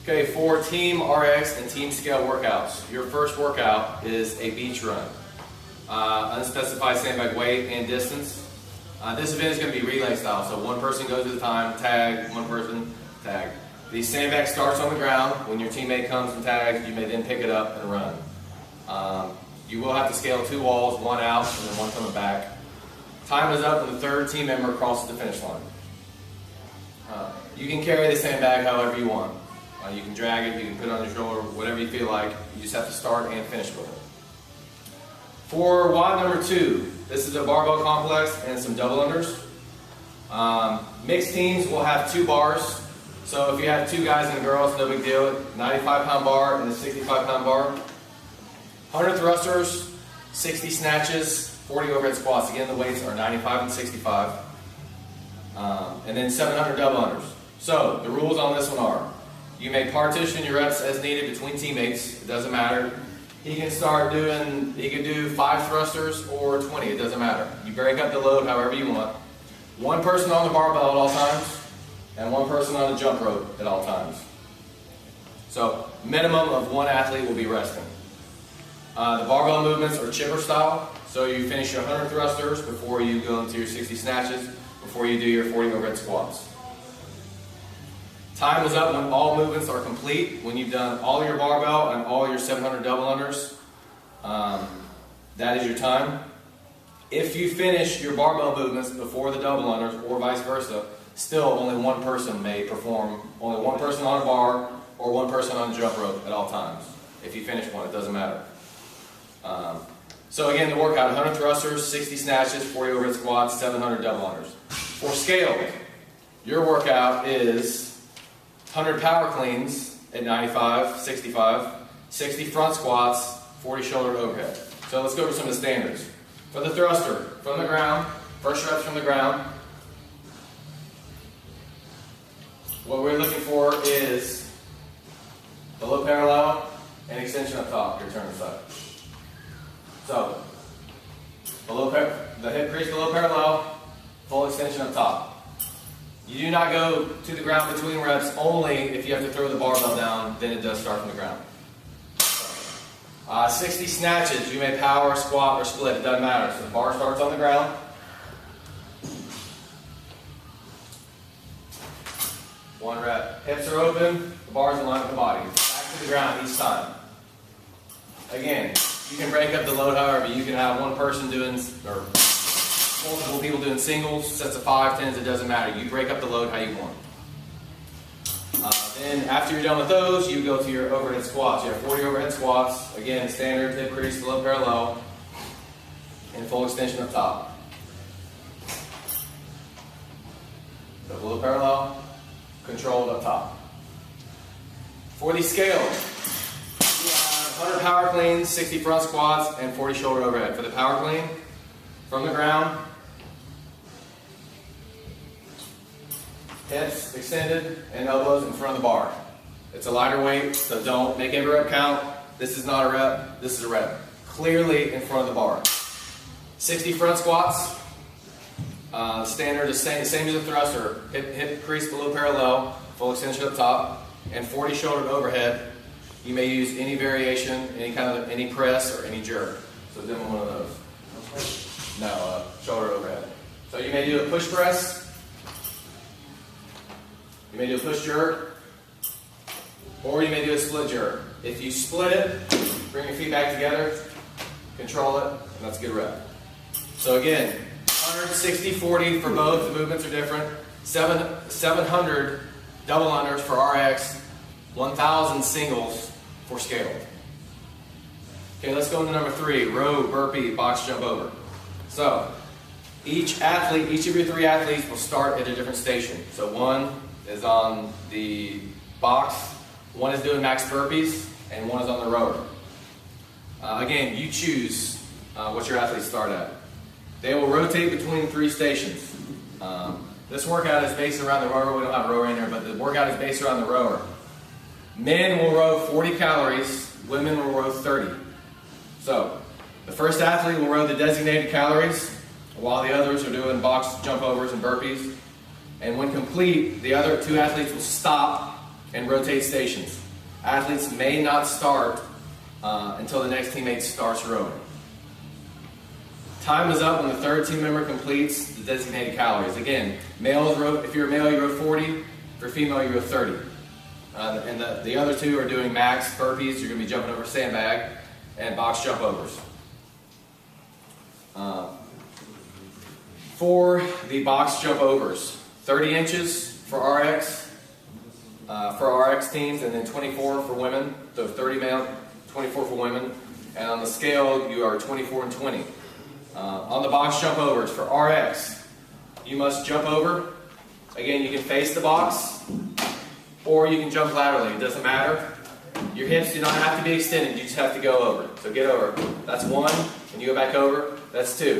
Okay, for Team RX and Team Scale workouts, your first workout is a beach run. Unspecified sandbag weight and distance. This event is going to be relay style, so one person goes at a time, tag, one person, tag. The sandbag starts on the ground. When your teammate comes and tags, you may then pick it up and run. You will have to scale 2 walls, one out and then one coming back. Time is up when the third team member crosses the finish line. You can carry the sandbag however you want. You can drag it, you can put it on your shoulder, whatever you feel like. You just have to start and finish with it. For WOD number 2, this is a barbell complex and some double unders. Mixed teams will have 2 bars. So if you have 2 guys and a girl, it's no big deal. 95-pound bar and a 65-pound bar. 100 thrusters, 60 snatches, 40 overhead squats. Again, the weights are 95 and 65. And then 700 double unders. So the rules on this one are, you may partition your reps as needed between teammates. It doesn't matter. He can do 5 thrusters or 20. It doesn't matter. You break up the load however you want. 1 person on the barbell at all times, and 1 person on the jump rope at all times. So minimum of 1 athlete will be resting. The barbell movements are chipper style. So you finish your 100 thrusters before you go into your 60 snatches, before you do your 40 overhead squats. Time is up when all movements are complete, when you've done all your barbell and all your 700 double unders. That is your time. If you finish your barbell movements before the double unders or vice versa, still only 1 person may perform, only 1 person on a bar or 1 person on a jump rope at all times. If you finish one, it doesn't matter. So again, the workout, 100 thrusters, 60 snatches, 40 overhead squats, 700 double unders. For scale, your workout is 100 power cleans at 95, 65, 60 front squats, 40 shoulder overhead. So let's go over some of the standards. For the thruster, from the ground, first reps from the ground. What we're looking for is below parallel and extension up top, your turn side. So, the hip crease below parallel, full extension up top. You do not go to the ground between reps, only if you have to throw the barbell down, then it does start from the ground. 60 snatches, you may power, squat, or split, it doesn't matter. So the bar starts on the ground. One rep. Hips are open, the bar's in line with the body. Back to the ground each time. Again, you can break up the load however. You can have 1 person doing, or multiple people doing singles, sets of 5, 10s, it doesn't matter. You break up the load how you want. Then after you're done with those, you go to your overhead squats. You have 40 overhead squats. Again, standard hip crease below parallel and full extension up top. So below parallel, controlled up top. For the scale, you have 100 power cleans, 60 front squats, and 40 shoulder overhead. For the power clean, from the ground, hips extended and elbows in front of the bar. It's a lighter weight, so don't make every rep count. This is not a rep, this is a rep. Clearly in front of the bar. 60 front squats. Standard is same as a thruster. Hip crease below parallel, full extension up top, and 40 shoulder overhead. You may use any variation, any press or any jerk. So demo one of those. No, shoulder overhead. So you may do a push press. You may do a push jerk, or you may do a split jerk. If you split it, bring your feet back together, control it, and that's a good rep. So again, 160, 40 for both, the movements are different. 700 double unders for RX, 1,000 singles for scaled. Okay, let's go into number 3, row, burpee, box jump over. So, each of your 3 athletes will start at a different station. So 1 is on the box, 1 is doing max burpees, and 1 is on the rower. Again, you choose what your athletes start at. They will rotate between 3 stations. This workout is based around the rower. We don't have a rower in there, but the workout is based around the rower. Men will row 40 calories, women will row 30. So, the first athlete will row the designated calories, while the others are doing box jump overs and burpees. And when complete, the other 2 athletes will stop and rotate stations. Athletes may not start until the next teammate starts rowing. Time is up when the third team member completes the designated calories. Again, if you're a male, you row 40. If you're a female, you row 30. And the other two are doing max burpees. You're going to be jumping over sandbag and box jump overs. For the box jump overs, 30 inches for RX teams, and then 24 for women. So 30 male, 24 for women. And on the scale, you are 24 and 20. On the box jump overs for RX, you must jump over. Again, you can face the box, or you can jump laterally. It doesn't matter. Your hips do not have to be extended. You just have to go over. So get over. That's one, and you go back over. That's two.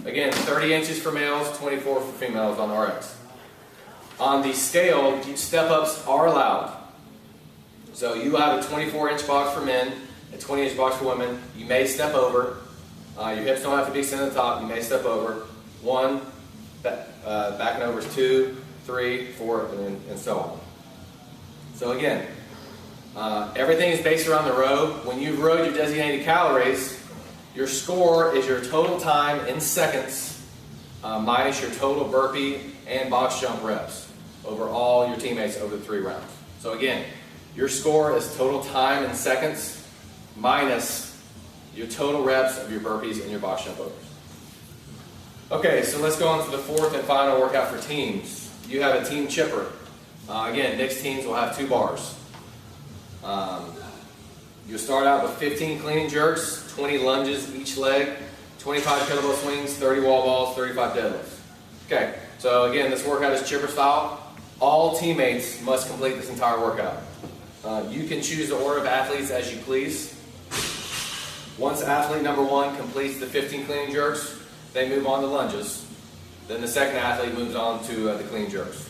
Again, 30 inches for males, 24 for females on RX. On the scale, step-ups are allowed. So you have a 24-inch box for men, a 20-inch box for women. You may step over. Your hips don't have to be extended to the top. You may step over. One, back and over is 2, 3, 4, and so on. So again, everything is based around the row. When you've rowed your designated calories, your score is your total time in seconds minus your total burpee and box jump reps over all your teammates over the 3 rounds. So again, your score is total time in seconds minus your total reps of your burpees and your box jump overs. Okay, so let's go on to the fourth and final workout for teams. You have a team chipper. Again, mixed teams will have 2 bars. You'll start out with 15 clean and jerks, 20 lunges each leg, 25 kettlebell swings, 30 wall balls, 35 deadlifts. Okay, so again, this workout is chipper style. All teammates must complete this entire workout. You can choose the order of athletes as you please. Once athlete number 1 completes the 15 clean and jerks, they move on to lunges. Then the second athlete moves on to the clean jerks.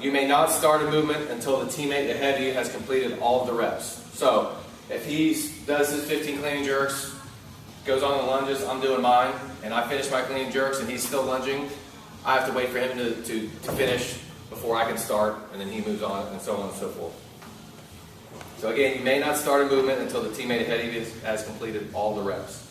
You may not start a movement until the teammate ahead of you has completed all of the reps. So if he does his 15 clean and jerks, goes on the lunges, I'm doing mine, and I finish my clean and jerks and he's still lunging, I have to wait for him to finish before I can start, and then he moves on, and so on and so forth. So again, you may not start a movement until the teammate ahead of you has completed all the reps.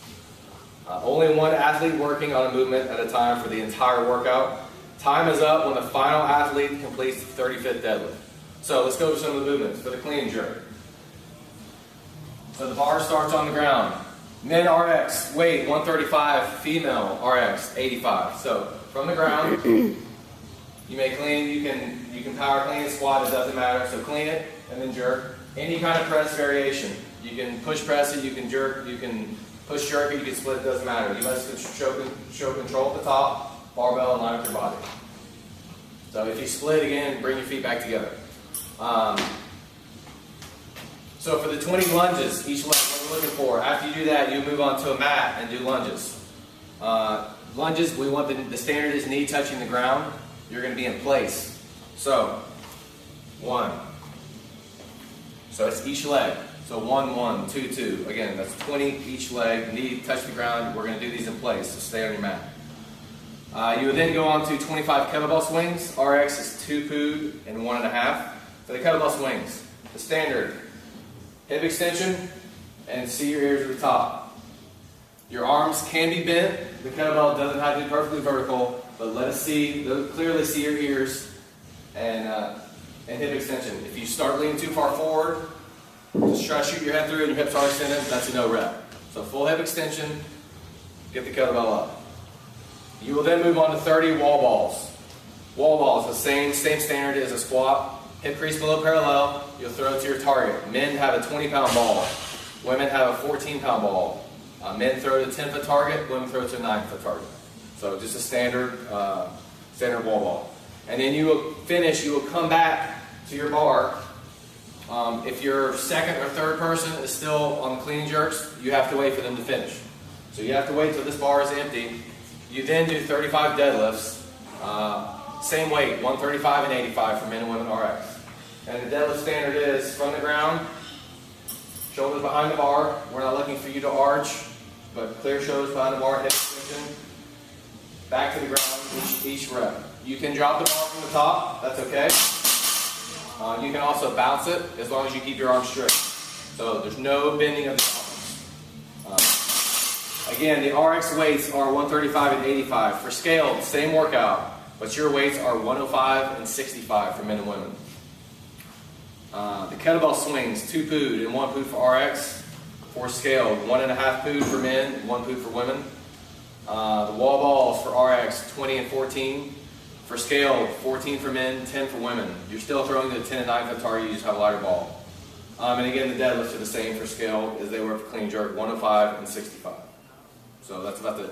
Only one athlete working on a movement at a time for the entire workout. Time is up when the final athlete completes the 35th deadlift. So let's go over some of the movements for the clean and jerk. So the bar starts on the ground. Men RX, weight 135, female RX 85. So from the ground, you may clean, you can power clean, squat, it doesn't matter. So clean it and then jerk. Any kind of press variation. You can push press it, you can jerk, you can push jerk it, you can split, it doesn't matter. You must show control at the top. Barbell in line with your body. So if you split again, bring your feet back together. So for the 20 lunges, each leg, what we're looking for, after you do that, you move on to a mat and do lunges. Lunges, we want the standard is knee touching the ground. You're going to be in place. So, 1. So it's each leg. So 1, 1, 2, 2. Again, that's 20 each leg, knee touch the ground. We're going to do these in place, so stay on your mat. You would then go on to 25 kettlebell swings. RX is 2 pood and 1.5. For the kettlebell swings, the standard, hip extension and see your ears at the top. Your arms can be bent. The kettlebell doesn't have to be perfectly vertical, but let us clearly see your ears and hip extension. If you start leaning too far forward, just try to shoot your head through and your hips are extended, that's a no rep. So full hip extension, get the kettlebell up. You will then move on to 30 wall balls. Wall balls, the same standard as a squat. Hip crease below parallel, you'll throw it to your target. Men have a 20-pound ball. Women have a 14-pound ball. Men throw to a 10-foot target, women throw to a 9-foot target. So just a standard wall ball. And then you will finish, you will come back to your bar. If your second or third person is still on the clean jerks, you have to wait for them to finish. So you have to wait till this bar is empty. You then do 35 deadlifts, same weight, 135 and 85 for men and women RX. And the deadlift standard is from the ground, shoulders behind the bar. We're not looking for you to arch, but clear shoulders behind the bar, hip extension, back to the ground each rep. You can drop the bar from the top, that's okay. You can also bounce it as long as you keep your arms straight. So there's no bending of the arms. Again, the RX weights are 135 and 85. For scaled, same workout, but your weights are 105 and 65 for men and women. The kettlebell swings, 2 pood and 1 pood for RX. For scaled, 1.5 pood for men, 1 pood for women. The wall balls for RX, 20 and 14. For scaled, 14 for men, 10 for women. You're still throwing the 10 and 9 foot target, you just have a lighter ball. And again, the deadlifts are the same for scaled as they were for clean jerk, 105 and 65. So that's about the